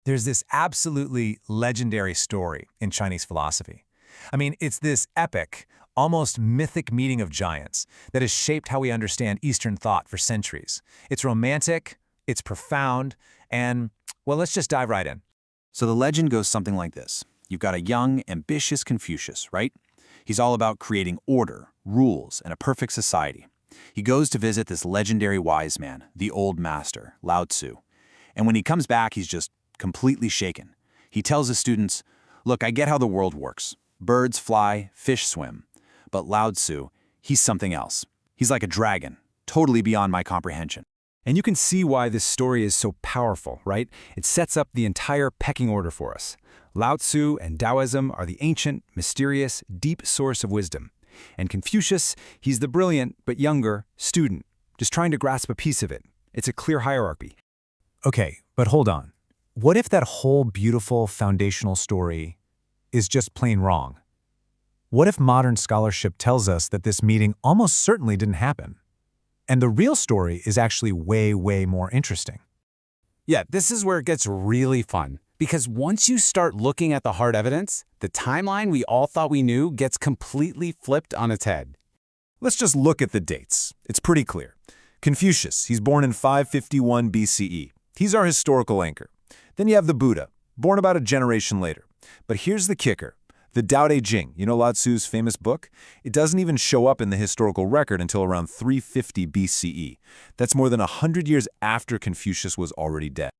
There's this absolutely legendary story in Chinese philosophy. I mean, it's this epic, almost mythic meeting of giants that has shaped how we understand Eastern thought for centuries. It's romantic, it's profound, and, well, let's just dive right in. So the legend goes something like this. You've got a young, ambitious Confucius, right? He's all about creating order, rules, and a perfect society. He goes to visit this legendary wise man, the old master, Lao-Tzu. And when he comes back, he's just completely shaken. He tells his students, look, I get how the world works. Birds fly, fish swim. But Lao-Tzu, he's something else. He's like a dragon, totally beyond my comprehension. And you can see why this story is so powerful, right? It sets up the entire pecking order for us. Lao-Tzu and Daoism are the ancient, mysterious, deep source of wisdom. And Confucius, he's the brilliant, but younger, student, just trying to grasp a piece of it. It's a clear hierarchy. Okay, but hold on. What if that whole beautiful foundational story is just plain wrong? What if modern scholarship tells us that this meeting almost certainly didn't happen? And the real story is actually way, way more interesting. Yeah, this is where it gets really fun. Because once you start looking at the hard evidence, the timeline we all thought we knew gets completely flipped on its head. Let's just look at the dates. It's pretty clear. Confucius, he's born in 551 BCE. He's our historical anchor. Then you have the Buddha, born about a generation later. But here's the kicker. The Tao Te Ching, you know Lao Tzu's famous book? It doesn't even show up in the historical record until around 350 BCE. That's more than 100 years after Confucius was already dead.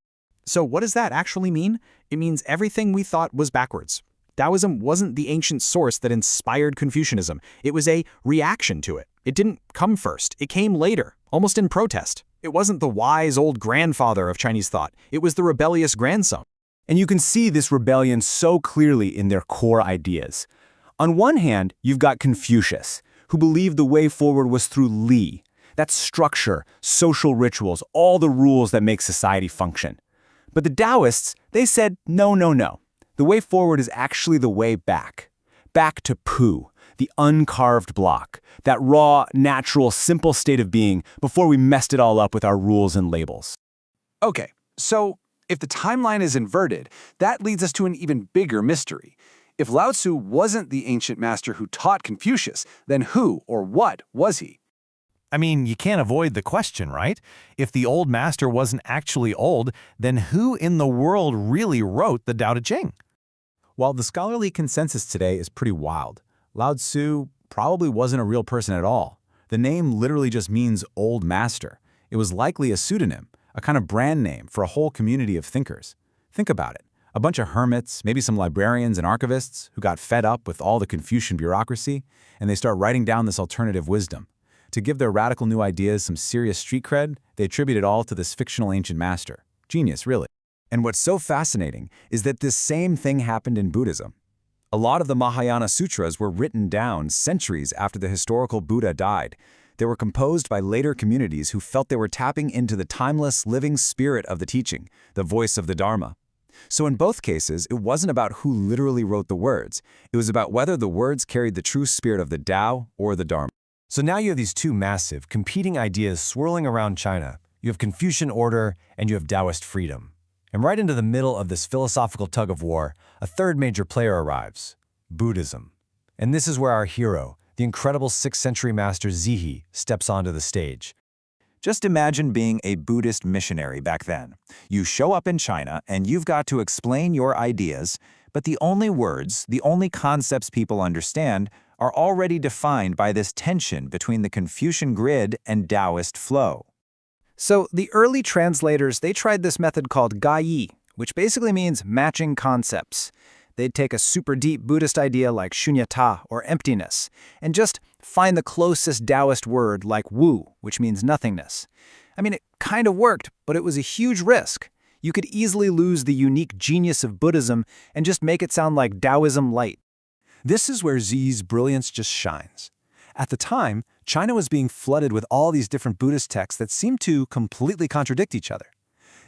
So what does that actually mean? It means everything we thought was backwards. Taoism wasn't the ancient source that inspired Confucianism. It was a reaction to it. It didn't come first. It came later, almost in protest. It wasn't the wise old grandfather of Chinese thought. It was the rebellious grandson. And you can see this rebellion so clearly in their core ideas. On one hand, you've got Confucius, who believed the way forward was through Li. That's structure, social rituals, all the rules that make society function. But the Taoists, they said, no, no, no. The way forward is actually the way back. Back to Pu, the uncarved block, that raw, natural, simple state of being before we messed it all up with our rules and labels. Okay, so if the timeline is inverted, that leads us to an even bigger mystery. If Lao-Tzu wasn't the ancient master who taught Confucius, then who or what was he? I mean, you can't avoid the question, right? If the old master wasn't actually old, then who in the world really wrote the Tao Te Ching? While the scholarly consensus today is pretty wild, Lao-Tzu probably wasn't a real person at all. The name literally just means old master. It was likely a pseudonym, a kind of brand name for a whole community of thinkers. Think about it. A bunch of hermits, maybe some librarians and archivists who got fed up with all the Confucian bureaucracy, and they start writing down this alternative wisdom. To give their radical new ideas some serious street cred, they attribute it all to this fictional ancient master. Genius, really. And what's so fascinating is that this same thing happened in Buddhism. A lot of the Mahāyāna sutras were written down centuries after the historical Buddha died. They were composed by later communities who felt they were tapping into the timeless, living spirit of the teaching, the voice of the Dharma. So in both cases, it wasn't about who literally wrote the words. It was about whether the words carried the true spirit of the Tao or the Dharma. So now you have these two massive, competing ideas swirling around China. You have Confucian order and you have Taoist freedom. And right into the middle of this philosophical tug-of-war, a third major player arrives, Buddhism. And this is where our hero, the incredible 6th century master Zhiyi, steps onto the stage. Just imagine being a Buddhist missionary back then. You show up in China and you've got to explain your ideas, but the only words, the only concepts people understand are already defined by this tension between the Confucian grid and Taoist flow. So the early translators, they tried this method called Zhiyi, which basically means matching concepts. They'd take a super deep Buddhist idea like shunyata or emptiness, and just find the closest Taoist word like wu, which means nothingness. I mean, it kind of worked, but it was a huge risk. You could easily lose the unique genius of Buddhism and just make it sound like Taoism light. This is where Zhiyi's brilliance just shines. At the time, China was being flooded with all these different Buddhist texts that seemed to completely contradict each other.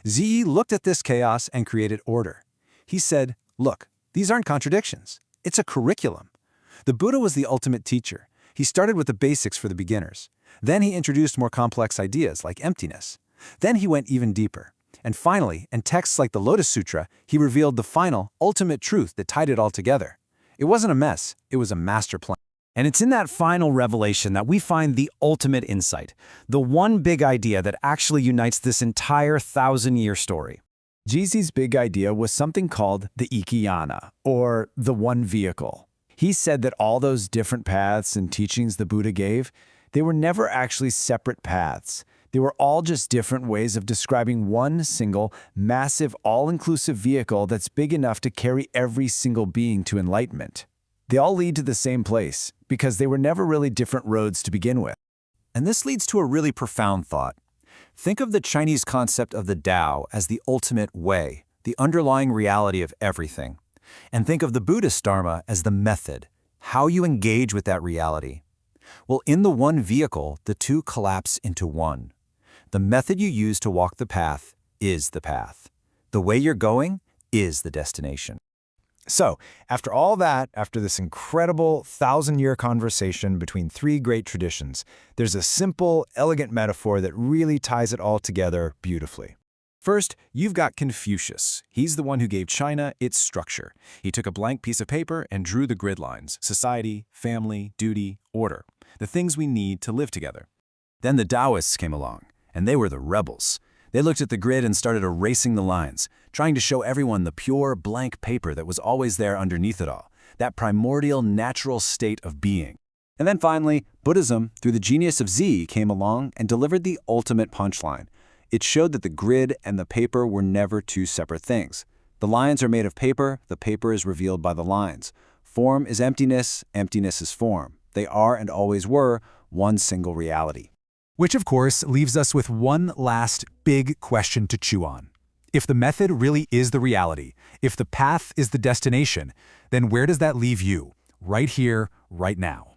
Zhiyi looked at this chaos and created order. He said, look, these aren't contradictions. It's a curriculum. The Buddha was the ultimate teacher. He started with the basics for the beginners. Then he introduced more complex ideas like emptiness. Then he went even deeper. And finally, in texts like the Lotus Sutra, he revealed the final, ultimate truth that tied it all together. It wasn't a mess, it was a master plan. And it's in that final revelation that we find the ultimate insight, the one big idea that actually unites this entire 1,000-year story. Zhiyi's big idea was something called the Ekayāna, or the one vehicle. He said that all those different paths and teachings the Buddha gave, they were never actually separate paths. They were all just different ways of describing one single, massive, all-inclusive vehicle that's big enough to carry every single being to enlightenment. They all lead to the same place, because they were never really different roads to begin with. And this leads to a really profound thought. Think of the Chinese concept of the Tao as the ultimate way, the underlying reality of everything. And think of the Buddhist Dharma as the method, how you engage with that reality. Well, in the one vehicle, the two collapse into one. The method you use to walk the path is the path. The way you're going is the destination. So, after all that, after this incredible 1,000-year conversation between three great traditions, there's a simple, elegant metaphor that really ties it all together beautifully. First, you've got Confucius. He's the one who gave China its structure. He took a blank piece of paper and drew the grid lines: society, family, duty, order, the things we need to live together. Then the Taoists came along, and they were the rebels. They looked at the grid and started erasing the lines, trying to show everyone the pure, blank paper that was always there underneath it all, that primordial, natural state of being. And then finally, Buddhism, through the genius of Zhiyi, came along and delivered the ultimate punchline. It showed that the grid and the paper were never two separate things. The lines are made of paper, the paper is revealed by the lines. Form is emptiness, emptiness is form. They are and always were one single reality. Which, of course, leaves us with one last big question to chew on. If the method really is the reality, if the path is the destination, then where does that leave you? Right here, right now.